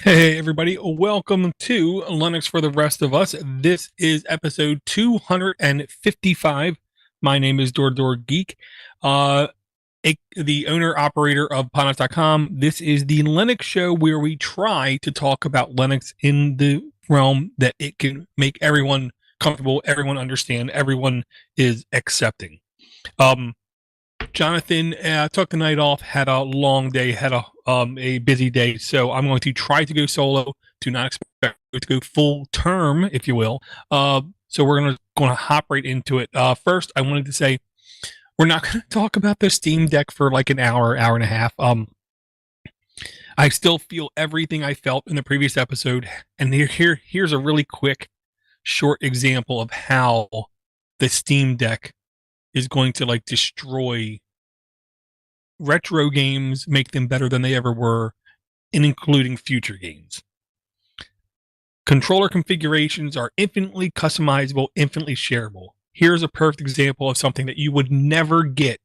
Hey, everybody. Welcome to Linux for the Rest of Us. This is episode 255. My name is Door Geek, uh, the owner operator of Ponos.com. This is the Linux show where we try to talk about Linux in the realm that it can make everyone comfortable, everyone understand, everyone is accepting. Jonathan took the night off, had a long day, had a busy day, so I'm going to try to go solo. Do not expect to go full term, if you will. So we're going to hop right into it. First, I wanted to say we're not going to talk about the Steam Deck for like an hour, hour and a half. I still feel everything I felt in the previous episode, and here's a really quick, short example of how the Steam Deck is going to like destroy retro games, make them better than they ever were, and including future games. Controller configurations are infinitely customizable, infinitely shareable. Here's a perfect example of something that you would never get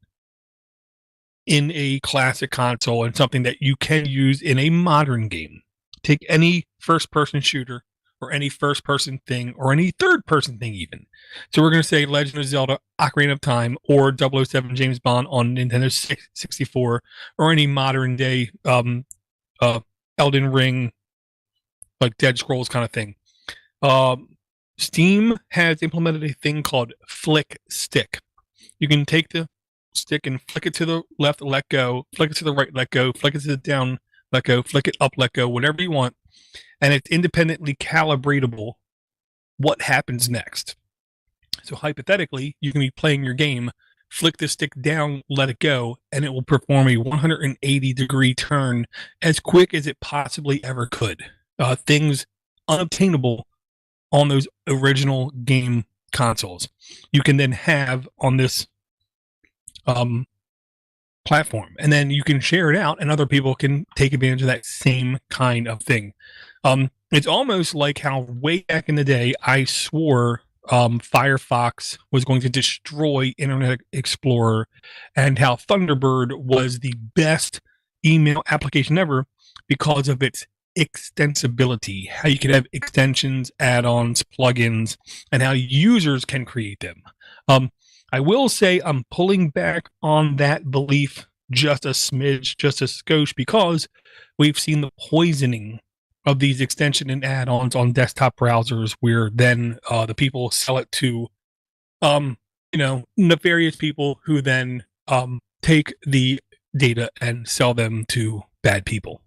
in a classic console and something that you can use in a modern game. Take any first person shooter or any first person thing or any third person thing even. So we're going to say Legend of Zelda Ocarina of Time or 007 James Bond on Nintendo 64 or any modern day Elden Ring, like Dead Scrolls kind of thing. Steam has implemented a thing called Flick Stick. You can take the stick and flick it to the left, let go, flick it to the right, let go, flick it to the down, let go, flick it up, let go, whatever you want. And it's independently calibratable what happens next. So hypothetically, you can be playing your game, flick the stick down, let it go, and it will perform a 180-degree turn as quick as it possibly ever could. Things unobtainable on those original game consoles. You can then have on this platform, and then you can share it out, and other people can take advantage of that same kind of thing. It's almost like how way back in the day I swore Firefox was going to destroy Internet Explorer, and how Thunderbird was the best email application ever because of its extensibility, how you can have extensions, add-ons, plugins, and how users can create them. I will say I'm pulling back on that belief just a smidge, just a skosh, because we've seen the poisoning of these extension and add-ons on desktop browsers, where then the people sell it to, nefarious people who then take the data and sell them to bad people.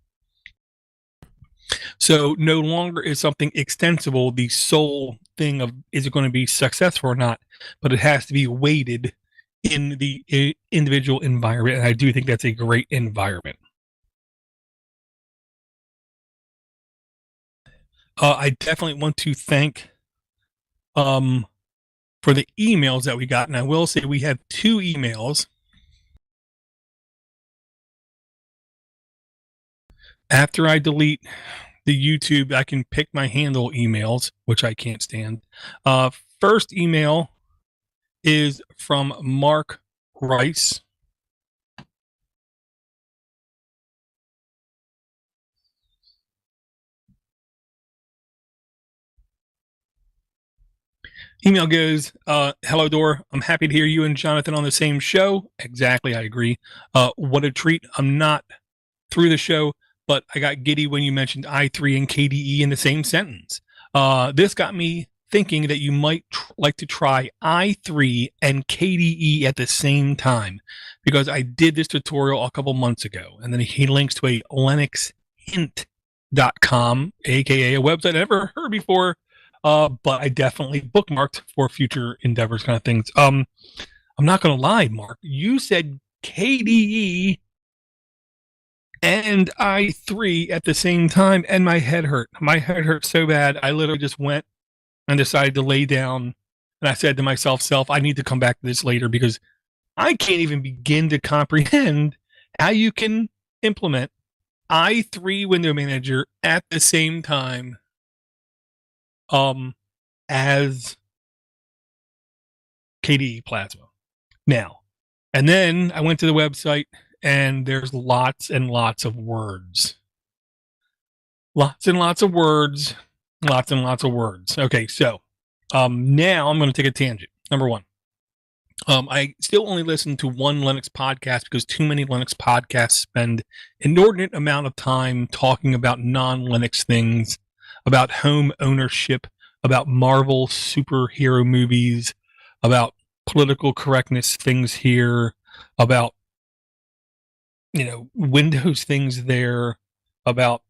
So no longer is something extensible the sole thing of is it going to be successful or not, but it has to be weighted in the individual environment, and I do think that's a great environment. I definitely want to thank for the emails that we got, and I will say we had 2 emails. After I delete the YouTube, I can pick my handle emails, which I can't stand. First email is from Mark Rice. Email goes, hello, Door. I'm happy to hear you and Jonathan on the same show. Exactly, I agree. What a treat. I'm not through the show, but I got giddy when you mentioned i3 and KDE in the same sentence. This got me thinking that you might like to try i3 and KDE at the same time, because I did this tutorial a couple months ago, and then he links to a linuxhint.com, aka a website I never heard before, but I definitely bookmarked for future endeavors kind of things. I'm not going to lie, Mark. You said KDE and i3 at the same time, and my head hurt. My head hurt so bad, I literally just went and decided to lay down. And I said to myself, I need to come back to this later, because I can't even begin to comprehend how you can implement i3 window manager at the same time as KDE Plasma. Now, and then I went to the website, and there's lots and lots of words. Lots and lots of words. Lots and lots of words. Okay, so now I'm going to take a tangent. Number one, I still only listen to one Linux podcast because too many Linux podcasts spend inordinate amount of time talking about non-Linux things, about home ownership, about Marvel superhero movies, about political correctness things here, about Windows things there, about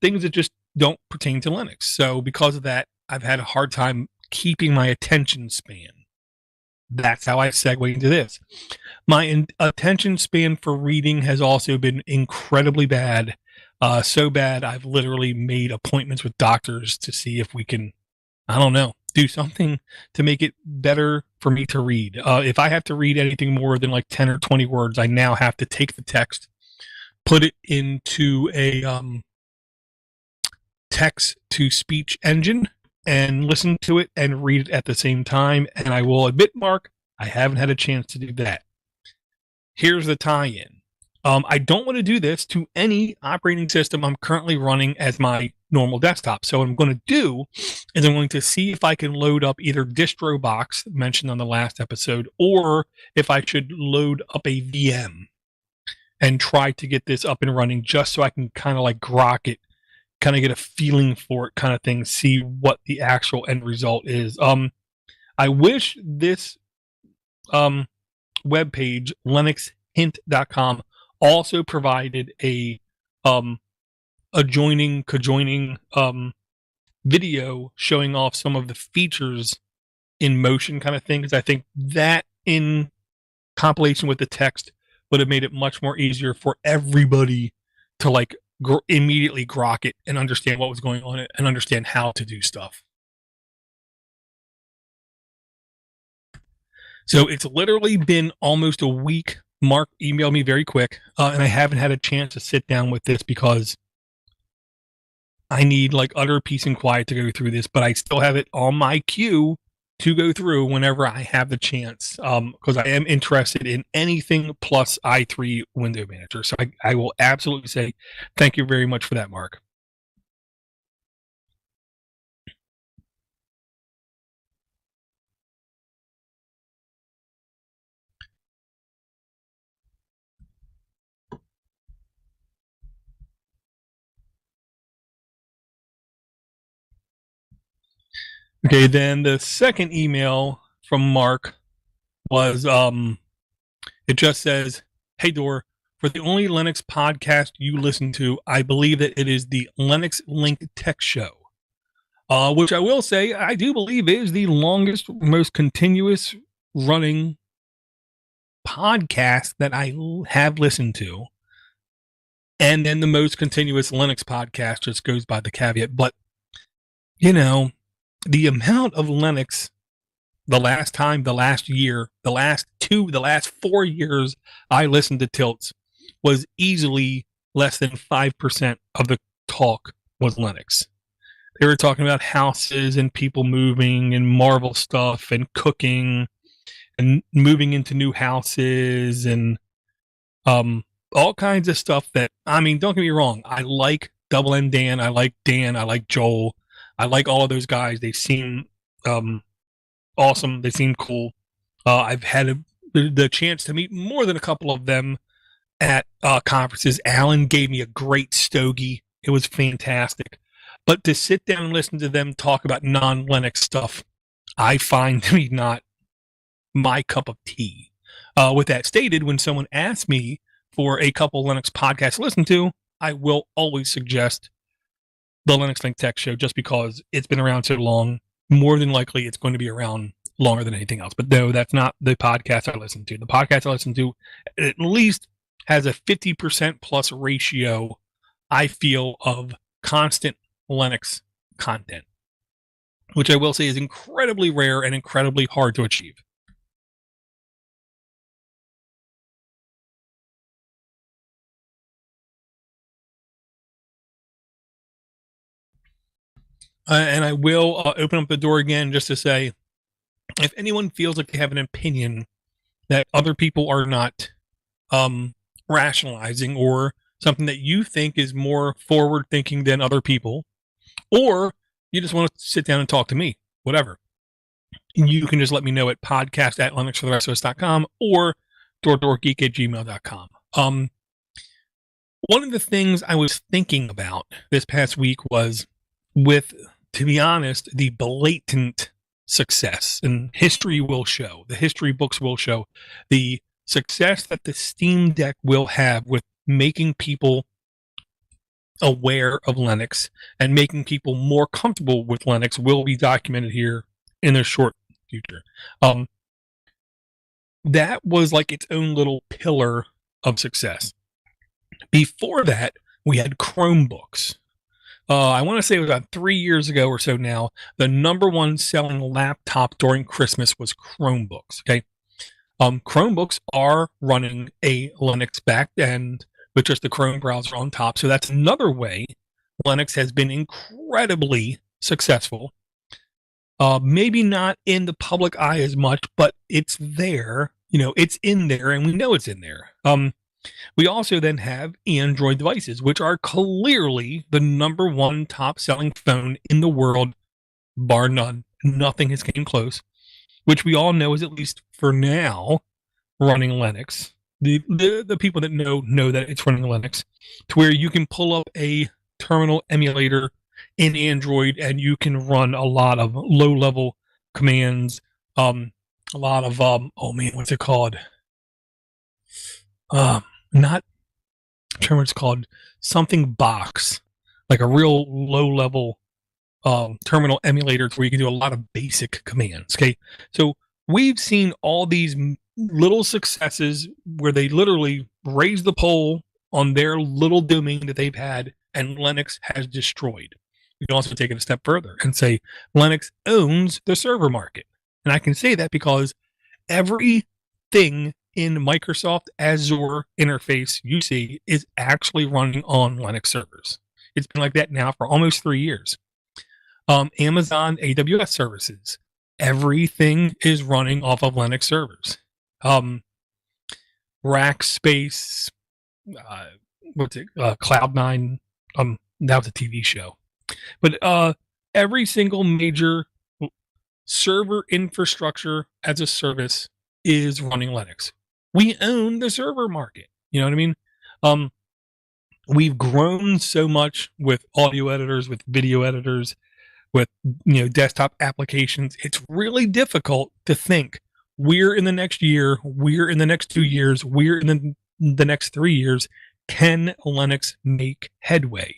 things that just don't pertain to Linux. So because of that, I've had a hard time keeping my attention span. That's how I segue into this. My attention span for reading has also been incredibly bad. So bad, I've literally made appointments with doctors to see if we can, I don't know, do something to make it better for me to read. If I have to read anything more than like 10 or 20 words, I now have to take the text, put it into a text to speech engine and listen to it and read it at the same time. And I will admit, Mark, I haven't had a chance to do that. Here's the tie-in. I don't want to do this to any operating system I'm currently running as my normal desktop. So what I'm going to do is I'm going to see if I can load up either DistroBox mentioned on the last episode, or if I should load up a VM and try to get this up and running just so I can kind of like grok it, kind of get a feeling for it kind of thing, see what the actual end result is. I wish this webpage, linuxhint.com, also provided a adjoining video showing off some of the features in motion kind of thing, because I think that in compilation with the text would have made it much more easier for everybody to like immediately grok it and understand what was going on and understand how to do stuff. So it's literally been almost a week. Mark emailed me very quick, and I haven't had a chance to sit down with this because I need like utter peace and quiet to go through this, but I still have it on my queue to go through whenever I have the chance, because I am interested in anything plus i3 window manager. So I will absolutely say thank you very much for that, Mark. Okay, then the second email from Mark was it just says, "Hey Door, for the only Linux podcast you listen to, I believe that it is the Linux Link Tech Show." Which I will say, I do believe is the longest, most continuous running podcast that I have listened to. And then the most continuous Linux podcast just goes by the caveat. But, the amount of Linux the last year, the last 4 years I listened to Tilts was easily less than 5% of the talk was Linux. They were talking about houses and people moving and Marvel stuff and cooking and moving into new houses and all kinds of stuff that, I mean, don't get me wrong. I like Double M Dan. I like Dan. I like Joel. I like all of those guys. They seem awesome. They seem cool. I've had the chance to meet more than a couple of them at conferences. Alan gave me a great stogie. It was fantastic. But to sit down and listen to them talk about non-Linux stuff, I find to be not my cup of tea. With that stated, when someone asks me for a couple Linux podcasts to listen to, I will always suggest the Linux Link Tech Show just because it's been around so long. More than likely, it's going to be around longer than anything else. But no, that's not the podcast I listen to. The podcast I listen to at least has a 50% plus ratio, I feel, of constant Linux content, which I will say is incredibly rare and incredibly hard to achieve. And I will open up the door again just to say, if anyone feels like they have an opinion that other people are not rationalizing or something that you think is more forward thinking than other people, or you just want to sit down and talk to me, whatever, you can just let me know at podcast@linuxfortherestofus.com or doordorgeek@gmail.com. One of the things I was thinking about this past week was with, to be honest, the blatant success, and history will show, the history books will show the success that the Steam Deck will have with making people aware of Linux and making people more comfortable with Linux will be documented here in the short future. That was like its own little pillar of success. Before that, we had Chromebooks. I want to say it was about 3 years ago or so now, the number one selling laptop during Christmas was Chromebooks. Okay. Chromebooks are running a Linux backend with just the Chrome browser on top. So that's another way Linux has been incredibly successful. Maybe not in the public eye as much, but it's there. It's in there, and we know it's in there. We also then have Android devices, which are clearly the number one top selling phone in the world, bar none. Nothing has came close, which we all know is, at least for now, running Linux. The people that know that it's running Linux, to where you can pull up a terminal emulator in Android and you can run a lot of low level commands. A lot of what's it called? Not I'm trying to remember what it's called, something box, like a real low level terminal emulator where you can do a lot of basic commands. Okay, so we've seen all these little successes where they literally raise the pole on their little domain that they've had, and Linux has destroyed. You can also take it a step further and say Linux owns the server market. And I can say that because everything in Microsoft Azure interface you see is actually running on Linux servers. It's been like that now for almost 3 years. Amazon AWS services, everything is running off of Linux servers. Rackspace, Cloud9, that was a TV show. But every single major server infrastructure as a service is running Linux. We own the server market. You know what I mean? We've grown so much with audio editors, with video editors, with desktop applications. It's really difficult to think we're in the next year, we're in the next 2 years, we're in the next 3 years. Can Linux make headway?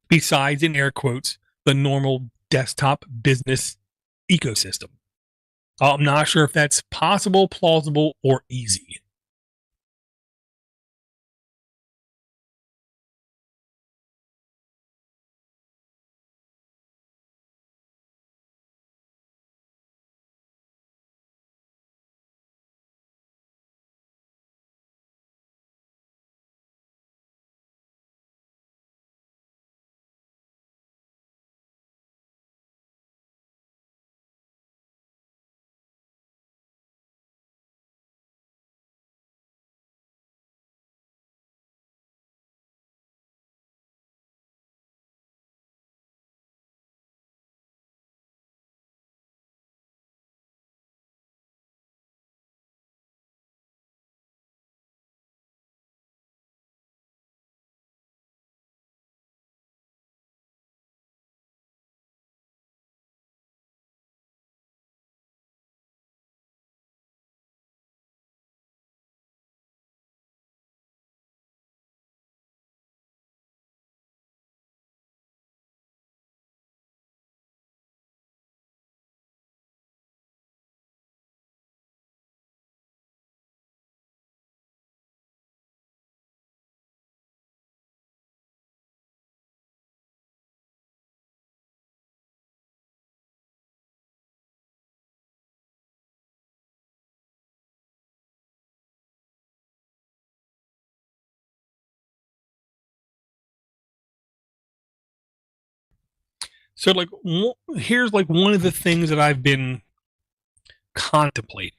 Besides, in air quotes, the normal desktop business ecosystem. I'm not sure if that's possible, plausible, or easy. So, here's one of the things that I've been contemplating.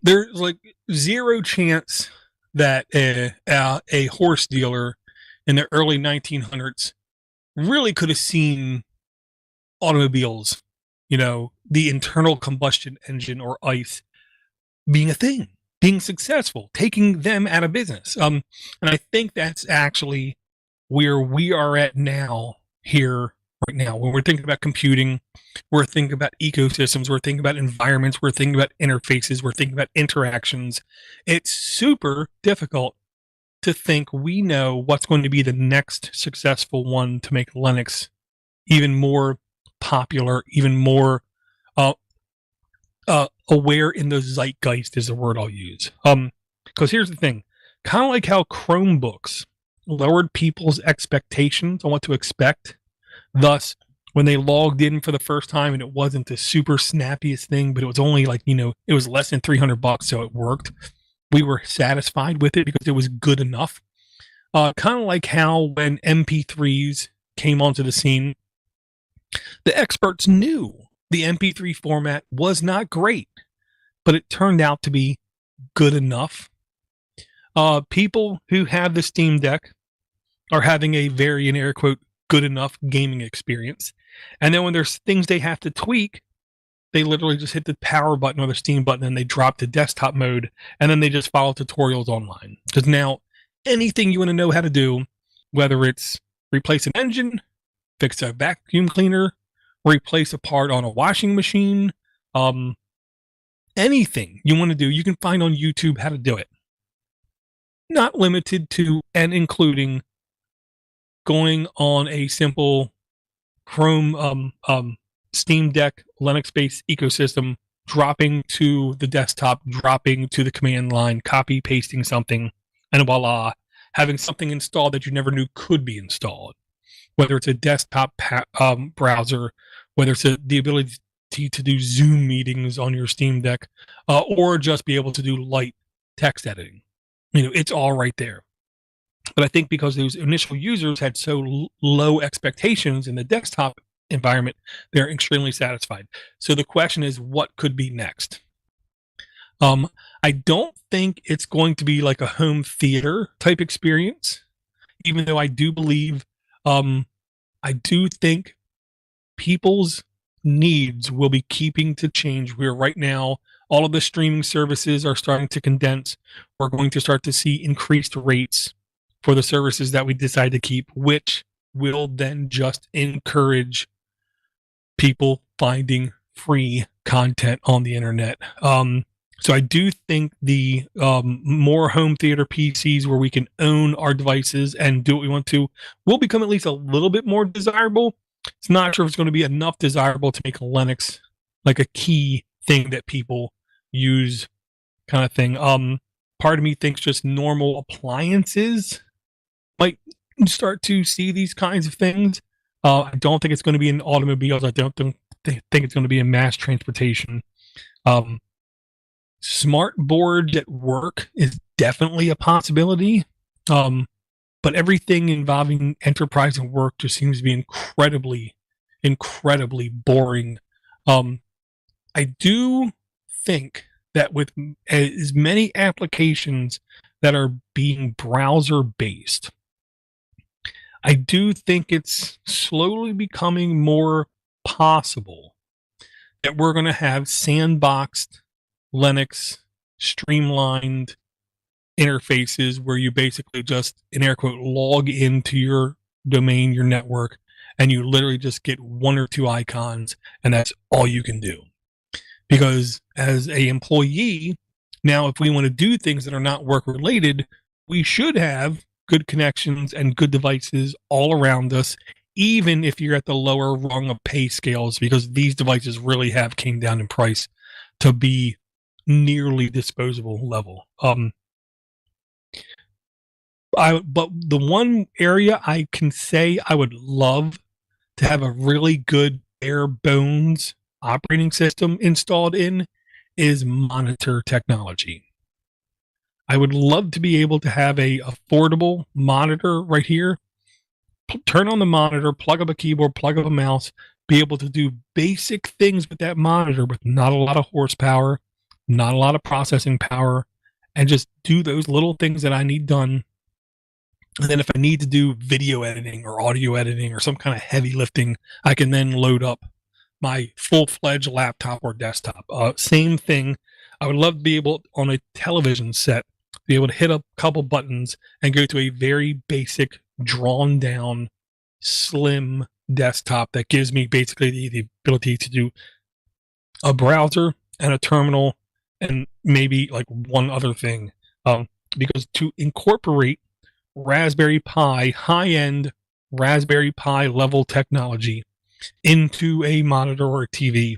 There's zero chance that a horse dealer in the early 1900s really could have seen automobiles, the internal combustion engine or ICE being a thing, being successful, taking them out of business. And I think that's actually where we are at now, here, right now. When we're thinking about computing, we're thinking about ecosystems, we're thinking about environments, we're thinking about interfaces, we're thinking about interactions. It's super difficult to think we know what's going to be the next successful one to make Linux even more popular, even more aware in the zeitgeist is the word I'll use. Because here's the thing, kind of like how Chromebooks lowered people's expectations on what to expect. Thus, when they logged in for the first time and it wasn't the super snappiest thing, but it was only like, it was less than $300, so it worked. We were satisfied with it because it was good enough. Kind of like how when MP3s came onto the scene, the experts knew the MP3 format was not great, but it turned out to be good enough. People who have the Steam Deck are having a very, in air quote, good enough gaming experience. And then when there's things they have to tweak, they literally just hit the power button or the Steam button and they drop to desktop mode, and then they just follow tutorials online. Because now anything you want to know how to do, whether it's replace an engine, fix a vacuum cleaner, replace a part on a washing machine, anything you want to do, you can find on YouTube how to do it. Not limited to and including going on a simple Chrome Steam Deck Linux-based ecosystem, dropping to the desktop, dropping to the command line, copy, pasting something, and voila, having something installed that you never knew could be installed. Whether it's a desktop browser, whether it's the ability to do Zoom meetings on your Steam Deck, or just be able to do light text editing. It's all right there. But I think because those initial users had so low expectations in the desktop environment, they're extremely satisfied. So the question is, what could be next? I don't think it's going to be like a home theater type experience, even though I do believe, I do think people's needs will be keeping to change. Where right now, all of the streaming services are starting to condense. We're going to start to see increased rates for the services that we decide to keep, which will then just encourage people finding free content on the internet. So I do think the more home theater PCs where we can own our devices and do what we want to will become at least a little bit more desirable. It's not sure if it's going to be enough desirable to make Linux like a key thing that people use, kind of thing. Part of me thinks just normal appliances might start to see these kinds of things. I don't think it's going to be in automobiles. I don't think it's going to be in mass transportation. Smart boards at work is definitely a possibility. But everything involving enterprise and work just seems to be incredibly, incredibly boring. I do think that with as many applications that are being browser based, I do think it's slowly becoming more possible that we're going to have sandboxed Linux, streamlined interfaces where you basically just, in air quote, log into your domain, your network, and you literally just get one or two icons, and that's all you can do. Because as a employee, now if we want to do things that are not work related, we should have good connections and good devices all around us, even if you're at the lower rung of pay scales, because these devices really have came down in price to be nearly disposable level. But the one area I can say I would love to have a really good bare bones operating system installed in is monitor technology. I would love to be able to have a affordable monitor right here. Turn on the monitor, plug up a keyboard, plug up a mouse, be able to do basic things with that monitor with not a lot of horsepower, not a lot of processing power, and just do those little things that I need done. And then if I need to do video editing or audio editing or some kind of heavy lifting, I can then load up my full-fledged laptop or desktop. Same thing. I would love to be able, on a television set, be able to hit a couple buttons and go to a very basic, drawn-down, slim desktop that gives me basically the ability to do a browser and a terminal and maybe like one other thing. Because to incorporate Raspberry Pi, high-end Raspberry Pi level technology into a monitor or a TV,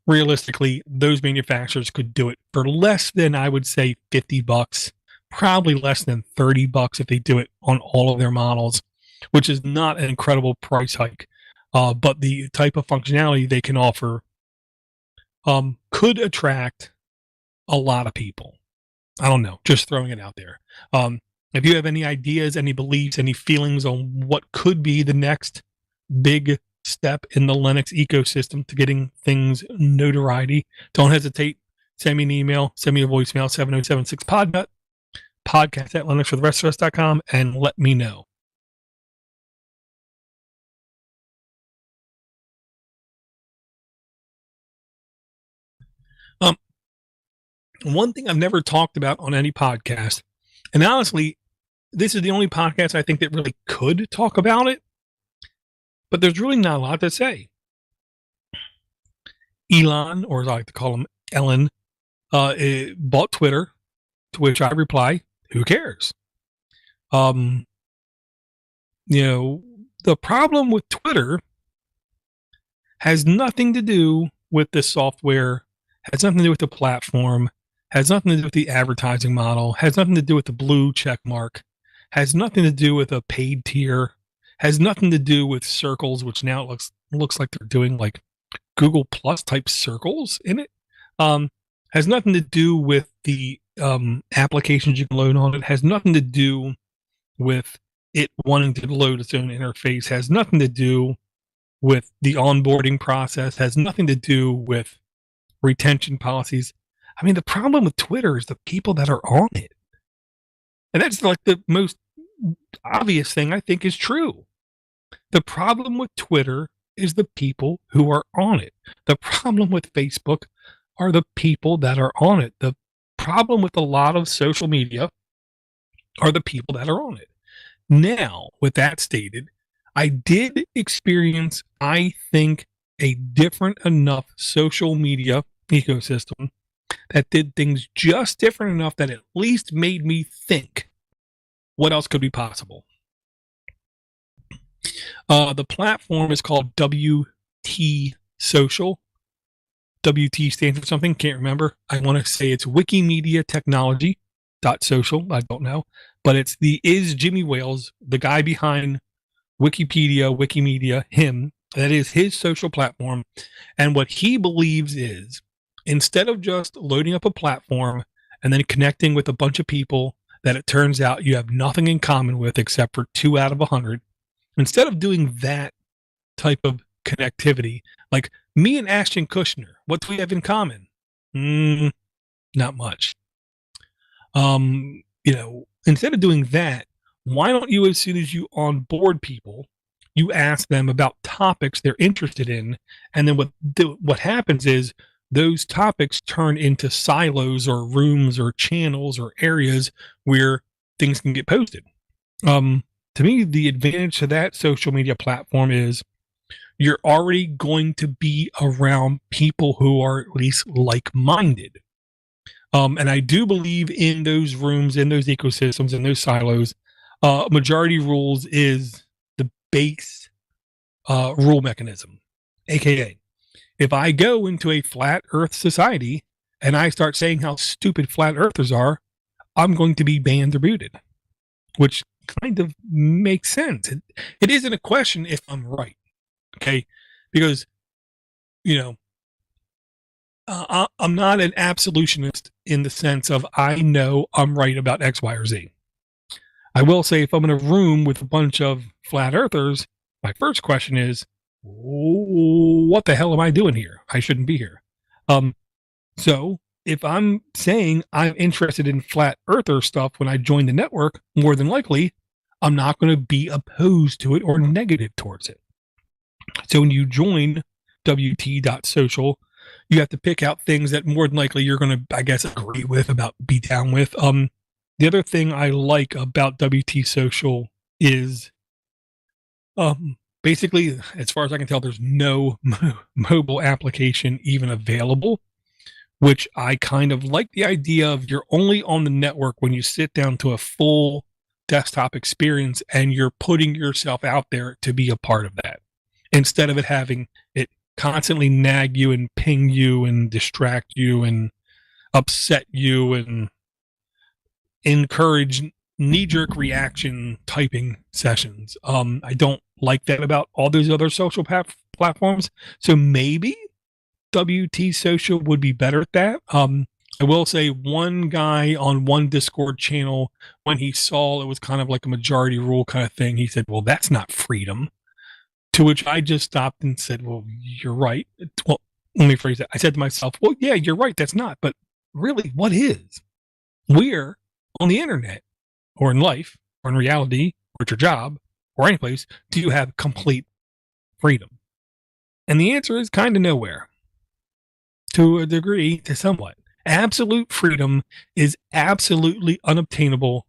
realistically, those manufacturers could do it for less than, I would say, $50, probably less than $30 if they do it on all of their models, which is not an incredible price hike. But the type of functionality they can offer could attract a lot of people. I don't know, just throwing it out there. If you have any ideas, any beliefs, any feelings on what could be the next big step in the Linux ecosystem to getting things notoriety, don't hesitate. Send me an email, send me a voicemail, 7076 podcast at linuxfortherestofus.com, and let me know. One thing I've never talked about on any podcast, and honestly, this is the only podcast I think that really could talk about it, but there's really not a lot to say. Elon, or as I like to call him, Ellen, bought Twitter, to which I reply, who cares? The problem with Twitter has nothing to do with the software, has nothing to do with the platform, has nothing to do with the advertising model, has nothing to do with the blue check mark, has nothing to do with a paid tier, has nothing to do with circles, which now looks like they're doing like Google Plus type circles in it. Has nothing to do with the applications you can load on it, has nothing to do with it wanting to load its own interface, has nothing to do with the onboarding process, has nothing to do with retention policies. I mean, the problem with Twitter is the people that are on it. And that's like the most obvious thing I think is true. The problem with Twitter is the people who are on it. The problem with Facebook are the people that are on it. The problem with a lot of social media are the people that are on it. Now, with that stated, I did experience, I think, a different enough social media ecosystem that did things just different enough that at least made me think what else could be possible. The platform is called WT Social. WT stands for something, can't remember. I want to say it's Wikimedia Technology .social, I don't know. But it's is Jimmy Wales, the guy behind Wikimedia, him, that is his social platform. And what he believes is, instead of just loading up a platform and then connecting with a bunch of people that it turns out you have nothing in common with except for 2 out of 100, instead of doing that type of connectivity, like me and Ashton Kushner, what do we have in common? Not much. Instead of doing that, why don't you, as soon as you onboard people, you ask them about topics they're interested in, and then what happens is those topics turn into silos or rooms or channels or areas where things can get posted. To me, the advantage to that social media platform is you're already going to be around people who are at least like-minded. And I do believe in those rooms, in those ecosystems, in those silos. Majority rules is the base rule mechanism, aka if I go into a flat earth society and I start saying how stupid flat earthers are, I'm going to be banned or booted, which kind of makes sense. It isn't a question if I'm right, okay? Because, I'm not an absolutionist in the sense of I know I'm right about X, Y, or Z. I will say if I'm in a room with a bunch of flat earthers, my first question is, what the hell am I doing here? I shouldn't be here. So if I'm saying I'm interested in flat earther stuff when I join the network, more than likely, I'm not going to be opposed to it or negative towards it. So when you join WT.social, you have to pick out things that more than likely you're going to, I guess, agree with, about be down with. The other thing I like about WT Social is basically, as far as I can tell, there's no mobile application even available, which I kind of like the idea of. You're only on the network when you sit down to a full desktop experience and you're putting yourself out there to be a part of that, instead of it having it constantly nag you and ping you and distract you and upset you and encourage knee-jerk reaction typing sessions. I don't like that about all those other social platforms. So maybe WT Social would be better at that. I will say, one guy on one Discord channel, when he saw it was kind of like a majority rule kind of thing, he said, well, that's not freedom. To which I just stopped and said, well, you're right. Well, let me phrase that. I said to myself, well, yeah, you're right. That's not. But really, what is? We're on the internet, or in life, or in reality, or at your job, or any place, do you have complete freedom? And the answer is kind of nowhere. To a degree, to somewhat. Absolute freedom is absolutely unobtainable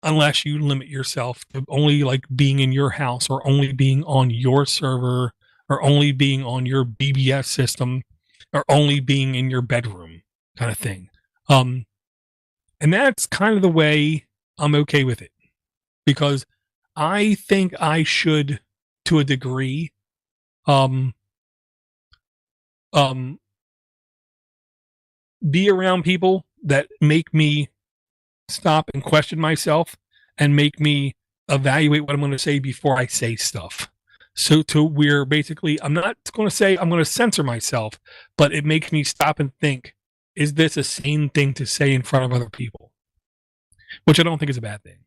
unless you limit yourself to only like being in your house, or only being on your server, or only being on your BBS system, or only being in your bedroom kind of thing. And that's kind of the way I'm okay with it, because I think I should, to a degree, be around people that make me stop and question myself and make me evaluate what I'm going to say before I say stuff. So to where basically I'm not going to say I'm going to censor myself, but it makes me stop and think, is this a sane thing to say in front of other people? Which I don't think is a bad thing.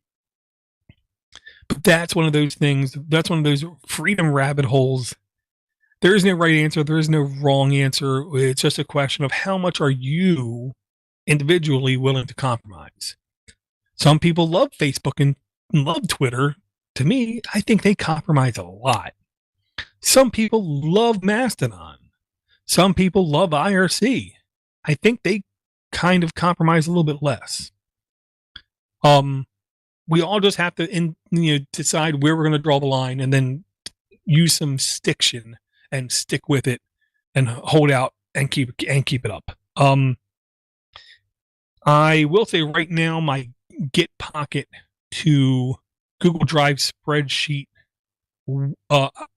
But that's one of those things, that's one of those freedom rabbit holes. There is no right answer. There is no wrong answer. It's just a question of how much are you individually willing to compromise. Some people love Facebook and love Twitter. To me, I think they compromise a lot. Some people love Mastodon. Some people love IRC. I think they kind of compromise a little bit less. We all just have to decide where we're going to draw the line, and then use some stiction and stick with it and hold out and keep it up. I will say right now, my Git Pocket to Google Drive spreadsheet,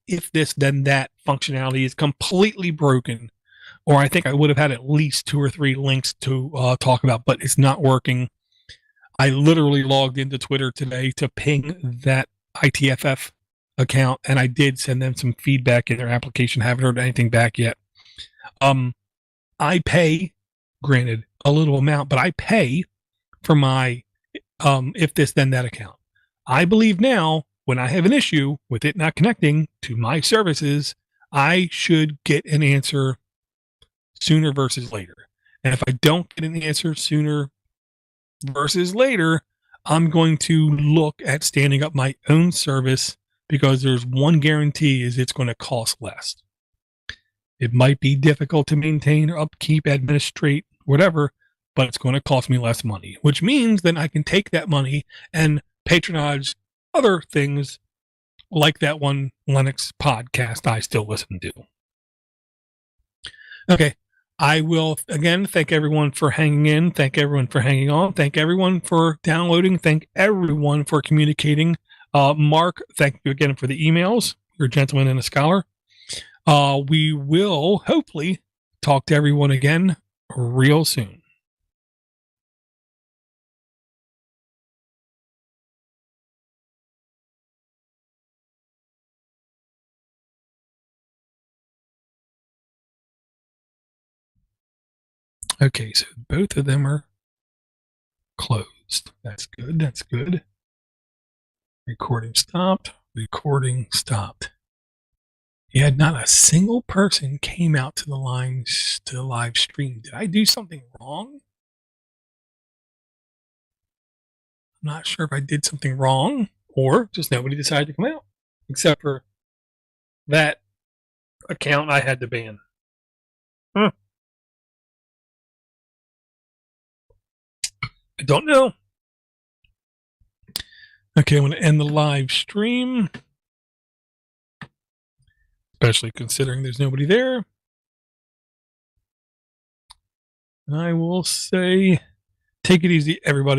if this then that functionality is completely broken, or I think I would have had at least 2 or 3 links to talk about, but it's not working. I literally logged into Twitter today to ping that ITFF account, and I did send them some feedback in their application. Haven't heard anything back yet. I pay, granted, a little amount, but I pay for my if this then that account. I believe now, when I have an issue with it not connecting to my services, I should get an answer sooner versus later. And if I don't get an answer sooner versus later, I'm going to look at standing up my own service, because there's one guarantee, is it's going to cost less. It might be difficult to maintain or upkeep, administrate, whatever, but it's going to cost me less money, which means then I can take that money and patronize other things like that one Linux podcast I still listen to. Okay. I will again thank everyone for hanging in. Thank everyone for hanging on. Thank everyone for downloading. Thank everyone for communicating. Mark, thank you again for the emails. You're a gentleman and a scholar. We will hopefully talk to everyone again real soon. Okay, so both of them are closed. That's good. That's good. Recording stopped. Recording stopped. Yeah, not a single person came out to the live stream. Did I do something wrong? I'm not sure if I did something wrong or just nobody decided to come out, except for that account I had to ban. Huh. I don't know. Okay, I'm going to end the live stream, especially considering there's nobody there. And I will say, take it easy, everybody.